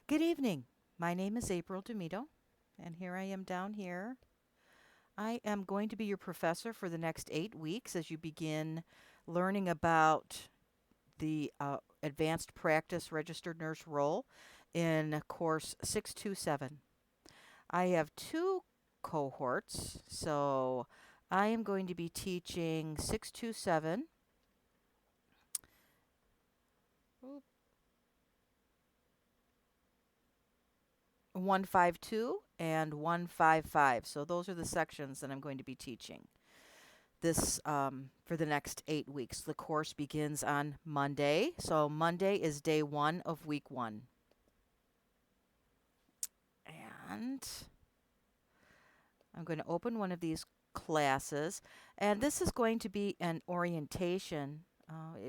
Good evening. My name is April Demito, and here I am down here. I am going to be your professor for the next 8 weeks as you begin learning about the Advanced Practice Registered Nurse role in course 627. I have two cohorts, so I am going to be teaching 627, 152, and 155. So those are the sections that I'm going to be teaching this for the next 8 weeks. The course begins on Monday. So Monday is day one of week one. And I'm going to open one of these classes. And this is going to be an orientation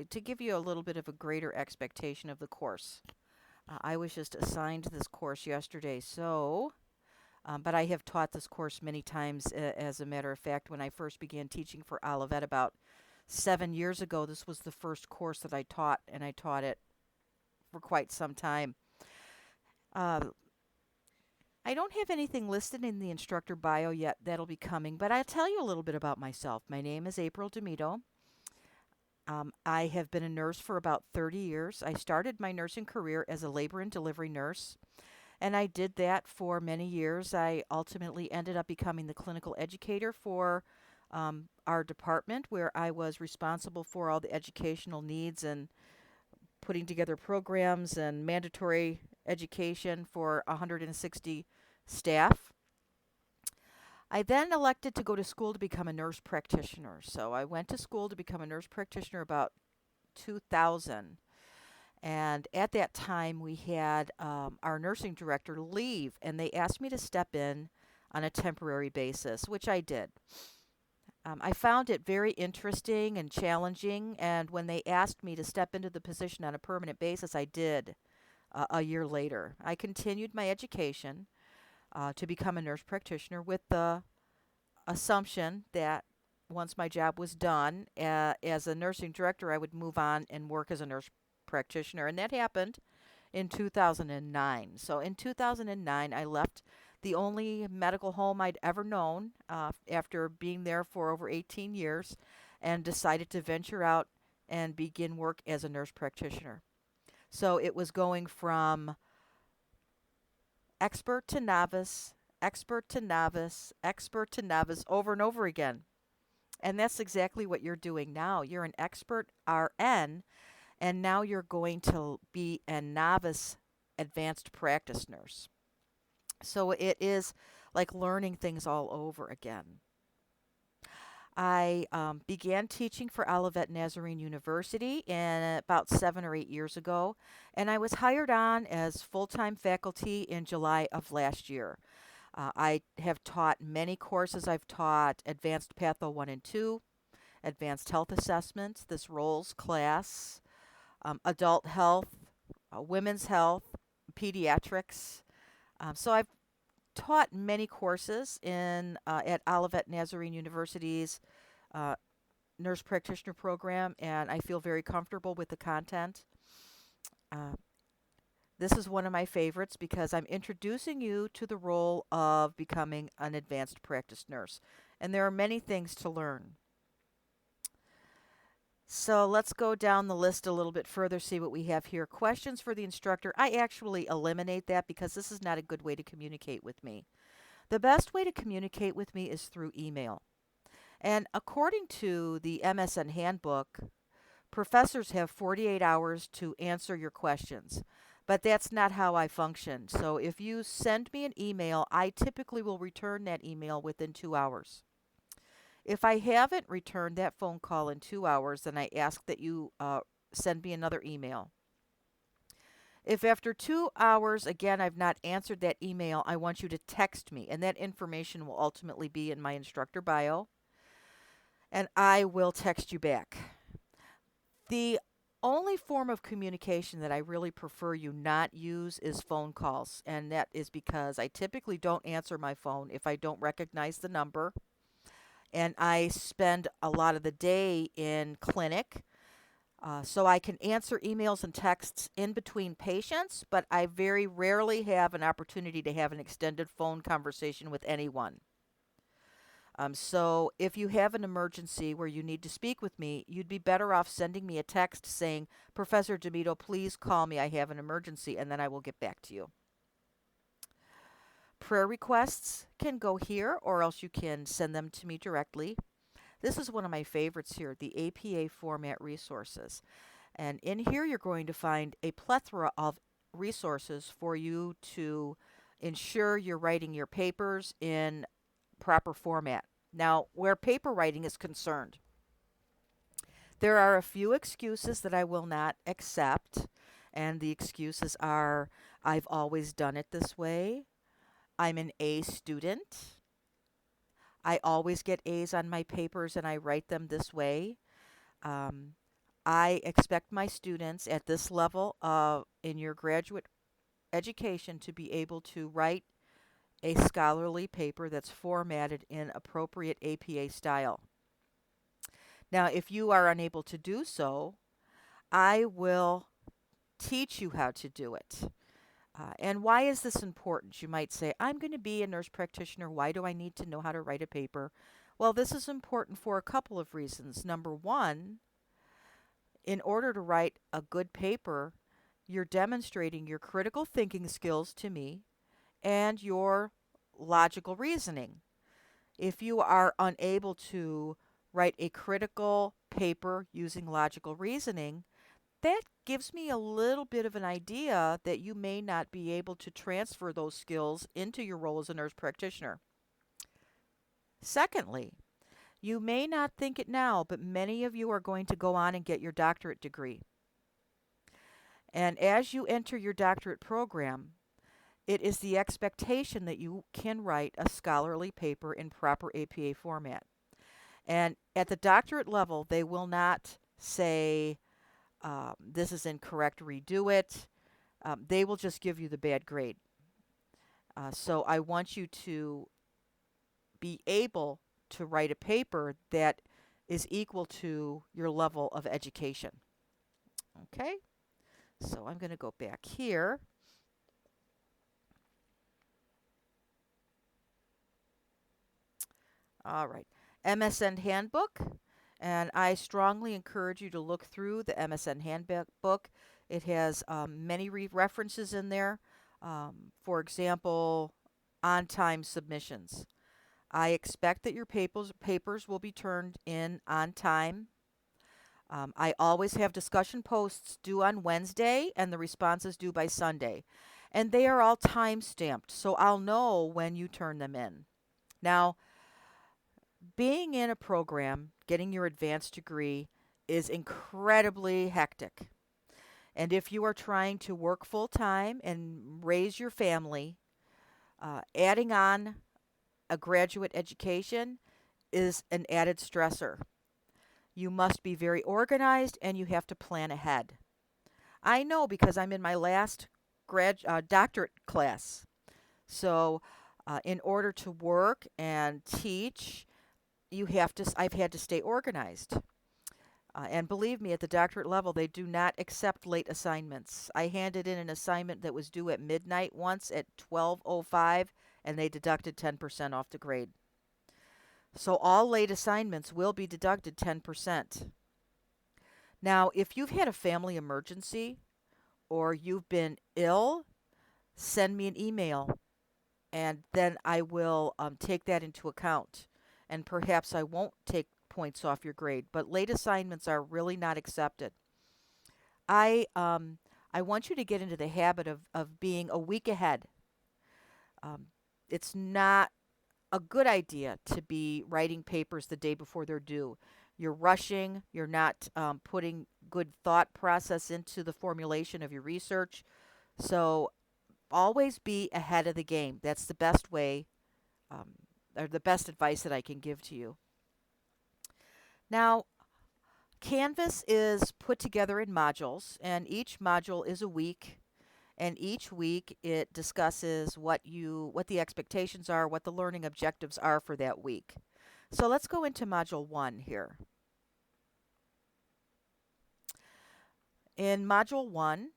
to give you a little bit of a greater expectation of the course. I was just assigned this course yesterday, but I have taught this course many times. As a matter of fact, when I first began teaching for Olivet about 7 years ago, this was the first course that I taught, and I taught it for quite some time. Uh, I don't have anything listed in the instructor bio yet. That'll be coming, but I'll tell you a little bit about myself. My name is April Demito. I have been a nurse for about 30 years. I started my nursing career as a labor and delivery nurse, and I did that for many years. I ultimately ended up becoming the clinical educator for our department, where I was responsible for all the educational needs and putting together programs and mandatory education for 160 staff. I then elected to go to school to become a nurse practitioner. So I went to school to become a nurse practitioner about 2000. And at that time, we had our nursing director leave, and they asked me to step in on a temporary basis, which I did. I found it very interesting and challenging, and when they asked me to step into the position on a permanent basis, I did a year later. I continued my education to become a nurse practitioner with the assumption that once my job was done as a nursing director, I would move on and work as a nurse practitioner. And that happened in 2009. So in 2009, I left the only medical home I'd ever known after being there for over 18 years and decided to venture out and begin work as a nurse practitioner. So it was going from expert to novice, expert to novice, expert to novice over and over again. And that's exactly what you're doing now. You're an expert RN, and now you're going to be a novice advanced practice nurse. So it is like learning things all over again. I began teaching for Olivet Nazarene University about 7 or 8 years ago, and I was hired on as full time faculty in July of last year. I have taught many courses. I've taught Advanced Patho 1 and 2, Advanced Health Assessments, this roles class, Adult Health, Women's Health, Pediatrics. So I've taught many courses in at Olivet Nazarene University's uh, nurse practitioner program, and I feel very comfortable with the content. Uh, this is one of my favorites because I'm introducing you to the role of becoming an advanced practice nurse, and there are many things to learn. So let's go down the list a little bit further, see what we have here. Questions for the instructor. I actually eliminate that because this is not a good way to communicate with me. The best way to communicate with me is through email. And according to the MSN handbook, professors have 48 hours to answer your questions. But that's not how I function. So if you send me an email, I typically will return that email within 2 hours. If I haven't returned that phone call in 2 hours, then I ask that you send me another email. If after 2 hours, again, I've not answered that email, I want you to text me, and that information will ultimately be in my instructor bio, and I will text you back. The only form of communication that I really prefer you not use is phone calls, and that is because I typically don't answer my phone if I don't recognize the number, and I spend a lot of the day in clinic. So I can answer emails and texts in between patients, but I very rarely have an opportunity to have an extended phone conversation with anyone. So if you have an emergency where you need to speak with me, you'd be better off sending me a text saying, Professor DeMito, please call me. I have an emergency, and then I will get back to you. Prayer requests can go here, or else you can send them to me directly. This is one of my favorites here, the APA format resources. And in here, you're going to find a plethora of resources for you to ensure you're writing your papers in proper format. Now, where paper writing is concerned, there are a few excuses that I will not accept. And the excuses are I've always done it this way, I'm an A student, I always get A's on my papers and I write them this way. Um, I expect my students at this level of in your graduate education to be able to write a scholarly paper that's formatted in appropriate APA style. Now, if you are unable to do so, I will teach you how to do it. And why is this important? You might say, I'm going to be a nurse practitioner. Why do I need to know how to write a paper? Well, this is important for a couple of reasons. Number one, in order to write a good paper, you're demonstrating your critical thinking skills to me and your logical reasoning. If you are unable to write a critical paper using logical reasoning, that gives me a little bit of an idea that you may not be able to transfer those skills into your role as a nurse practitioner. Secondly, you may not think it now, but many of you are going to go on and get your doctorate degree. And as you enter your doctorate program, it is the expectation that you can write a scholarly paper in proper APA format. And at the doctorate level, they will not say, this is incorrect, redo it. They will just give you the bad grade. So I want you to be able to write a paper that is equal to your level of education. Okay, so I'm going to go back here. All right, MSN Handbook. And I strongly encourage you to look through the MSN Handbook. It has many references in there. For example, on-time submissions. I expect that your papers will be turned in on time. I always have discussion posts due on Wednesday and the responses due by Sunday. And they are all time stamped, so I'll know when you turn them in. Now, being in a program, getting your advanced degree, is incredibly hectic. And if you are trying to work full time and raise your family, adding on a graduate education is an added stressor. You must be very organized and you have to plan ahead. I know because I'm in my last doctorate class. So, in order to work and teach, I've had to stay organized. And believe me, at the doctorate level, they do not accept late assignments. I handed in an assignment that was due at midnight once at 12:05, and they deducted 10% off the grade. So all late assignments will be deducted 10%. Now, if you've had a family emergency or you've been ill, send me an email, and then I will take that into account. And perhaps I won't take points off your grade, but late assignments are really not accepted. I want you to get into the habit of being a week ahead. Um, it's not a good idea to be writing papers the day before they're due. You're rushing, you're not putting good thought process into the formulation of your research. So always be ahead of the game. That's the best way, um, or the best advice that I can give to you. Now, Canvas is put together in modules, and each module is a week. And each week it discusses what the expectations are, what the learning objectives are for that week. So let's go into module 1 here. In Module 1,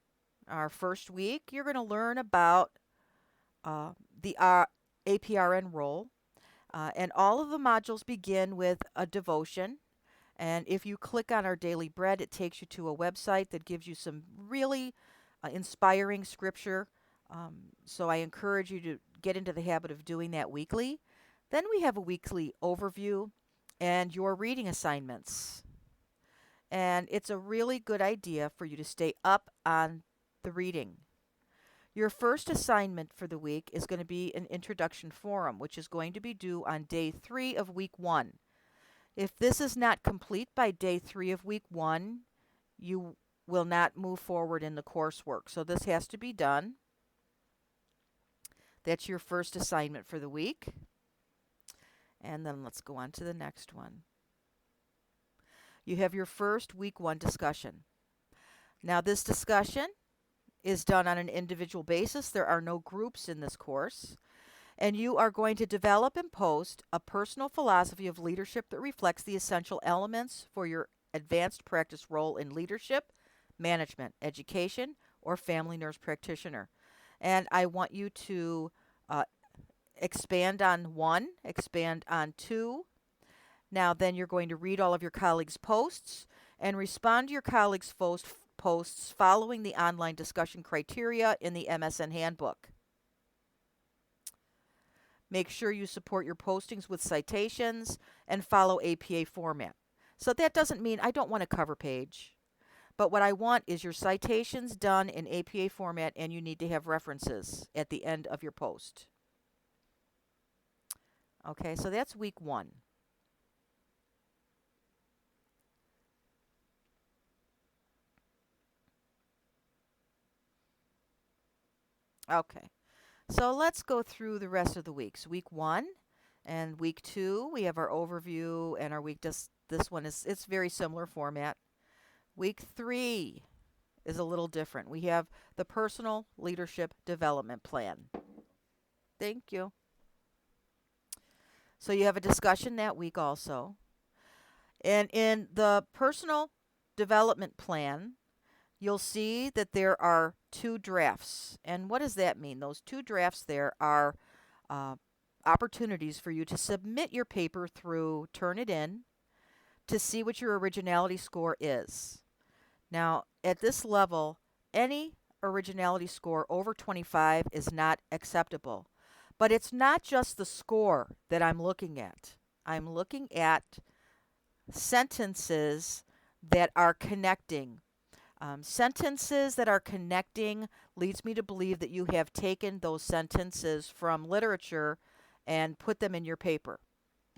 our first week, you're going to learn about uh, the APRN role. And all of the modules begin with a devotion. And if you click on our Daily Bread, it takes you to a website that gives you some really inspiring scripture. So I encourage you to get into the habit of doing that weekly. Then we have a weekly overview and your reading assignments. And it's a really good idea for you to stay up on the reading. Your first assignment for the week is going to be an introduction forum, which is going to be due on day 3 of week 1. If this is not complete by day 3 of week 1, you will not move forward in the coursework. So this has to be done. That's your first assignment for the week. And then let's go on to the next one. You have your first week 1 discussion. Now this discussion is done on an individual basis. There are no groups in this course. And you are going to develop and post a personal philosophy of leadership that reflects the essential elements for your advanced practice role in leadership, management, education, or family nurse practitioner. And I want you to expand on 1, expand on 2. Now then you're going to read all of your colleagues' posts and respond to your colleagues' posts following the online discussion criteria in the MSN handbook. Make sure you support your postings with citations and follow APA format. So that doesn't mean I don't want a cover page, but what I want is your citations done in APA format, and you need to have references at the end of your post. Okay, so that's week 1. Okay, so let's go through the rest of the weeks. Week 1 and week 2, we have our overview, and our week this one it's very similar format. Week 3 is a little different. We have the Personal Leadership Development Plan. Thank you. So you have a discussion that week also. And in the Personal Development Plan, you'll see that there are 2 drafts. And what does that mean? Those 2 drafts there are opportunities for you to submit your paper through Turnitin to see what your originality score is. Now, at this level, any originality score over 25 is not acceptable. But it's not just the score that I'm looking at. I'm looking at sentences that are connecting. Sentences that are connecting leads me to believe that you have taken those sentences from literature and put them in your paper.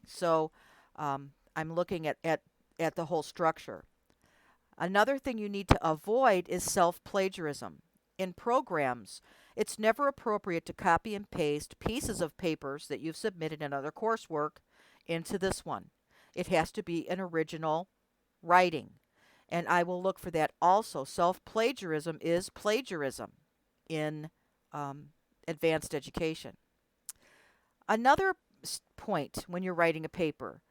So I'm looking at the whole structure. Another thing you need to avoid is self-plagiarism. In programs, it's never appropriate to copy and paste pieces of papers that you've submitted in other coursework into this one. It has to be an original writing. And I will look for that also. Self-plagiarism is plagiarism in advanced education. Another point when you're writing a paper,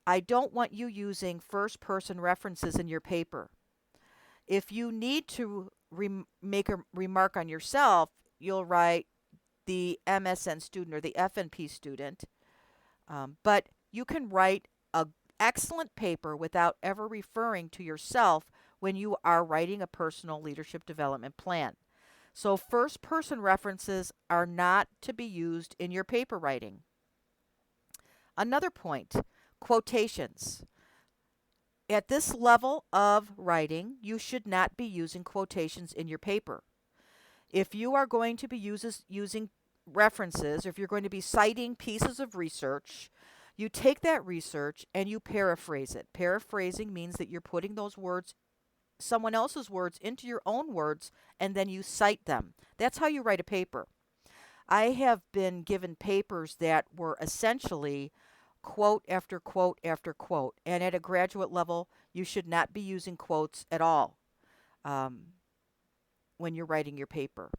I don't want you using first-person references in your paper. If you need to make a remark on yourself, you'll write the MSN student or the FNP student. But you can write an excellent paper without ever referring to yourself when you are writing a personal leadership development plan. So first-person references are not to be used in your paper writing. Another point, quotations. At this level of writing, you should not be using quotations in your paper. If you are going to be using references, if you're going to be citing pieces of research, you take that research and you paraphrase it. Paraphrasing means that you're putting those words, someone else's words, into your own words, and then you cite them. That's how you write a paper. I have been given papers that were essentially quote after quote after quote. And at a graduate level, you should not be using quotes at all when you're writing your paper.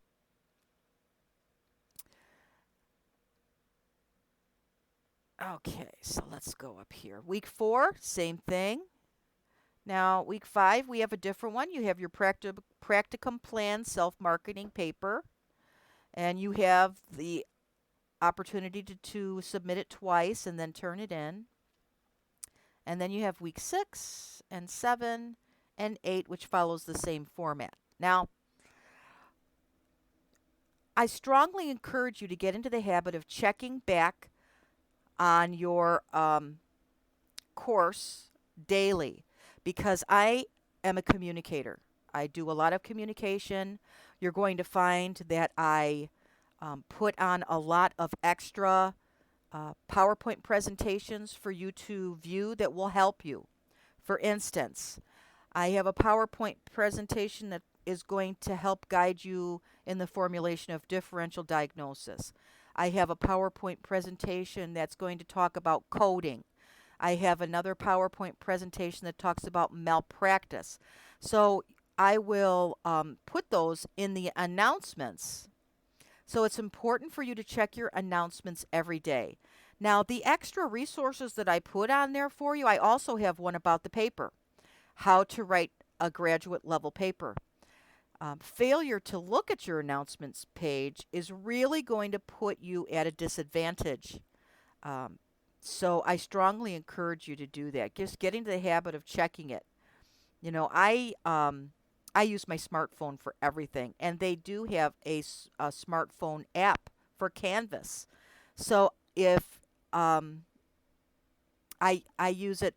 Okay, so let's go up here. Week 4, same thing. Now, week 5, we have a different one. You have your practicum plan self-marketing paper, and you have the opportunity to submit it twice and then turn it in. And then you have week 6 and 7 and 8, which follows the same format. Now, I strongly encourage you to get into the habit of checking back on your course daily because I am a communicator. I do a lot of communication. You're going to find that I put on a lot of extra PowerPoint presentations for you to view that will help you. For instance, I have a PowerPoint presentation that is going to help guide you in the formulation of differential diagnosis. I have a PowerPoint presentation that's going to talk about coding. I have another PowerPoint presentation that talks about malpractice. So I will put those in the announcements. So it's important for you to check your announcements every day. Now, the extra resources that I put on there for you, I also have one about the paper, how to write a graduate level paper. Failure to look at your announcements page is really going to put you at a disadvantage. Um, so I strongly encourage you to do that. Just get into the habit of checking it. You know, I use my smartphone for everything, and they do have a smartphone app for Canvas. So if I use it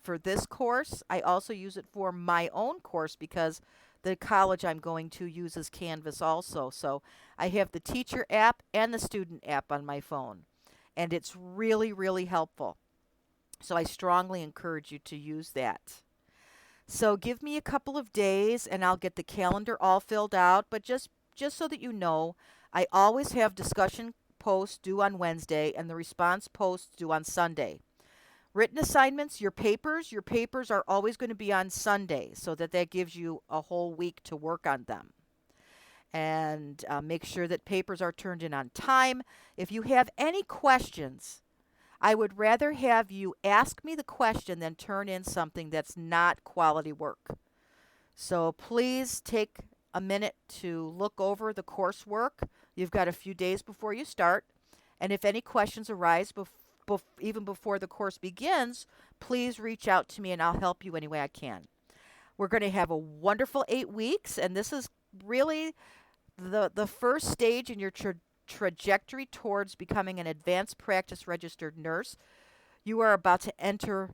for this course, I also use it for my own course because the college I'm going to uses Canvas also. So I have the teacher app and the student app on my phone, and it's really, really helpful. So I strongly encourage you to use that. So give me a couple of days and I'll get the calendar all filled out, but just so that you know, I always have discussion posts due on Wednesday and the response posts due on Sunday. Written assignments, your papers are always going to be on Sunday so that that gives you a whole week to work on them. And make sure that papers are turned in on time. If you have any questions, I would rather have you ask me the question than turn in something that's not quality work. So please take a minute to look over the coursework. You've got a few days before you start. And if any questions arise even before the course begins, please reach out to me and I'll help you any way I can. We're going to have a wonderful 8 weeks, and this is really the first stage in your trajectory towards becoming an advanced practice registered nurse. You are about to enter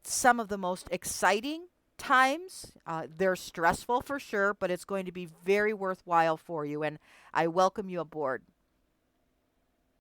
some of the most exciting times. They're stressful for sure, but it's going to be very worthwhile for you, and I welcome you aboard.